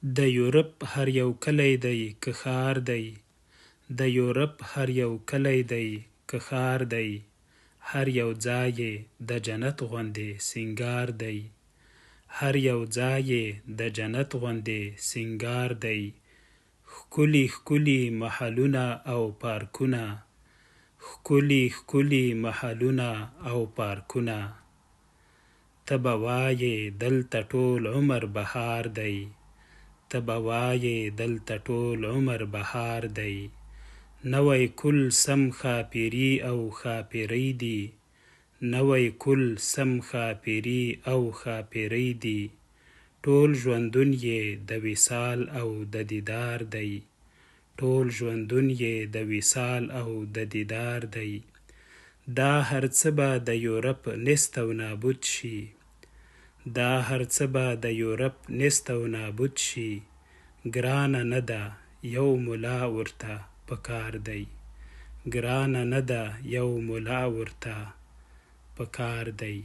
د یورپ هر یو کلی دی که ښار دی، د یورپ هر یو کلی دی که ښار دی، هر یو ځای یې د جنت غوندې سینګار دی، هر یو ځای یې د جنت غوندې سینګار دی. ښکلي ښکلي محلونه او پارکونه، ښکلي ښکلي محلونه او پارکونه، ته به وایې دلته ټول عمر بهار دی، ته به وایې دلته ټول عمر بهار دی. نوی کل سم ښاپېري او ښاپېرۍ دي، نوی کل سم ښاپېري او ښاپېرۍ دي، ټول ژوندون یې د وصال او د دیدار دی، ټول ژوندون یې د وصال او د دیدار دی. دا هر څه به د یورپ نست او نابود شي، دا هر څه به د یورپ نست او نابود شي، ګرانه نه ده یو ملا ورته پکار دی، ګرانه نه ده یو ملا ورته پکار دی.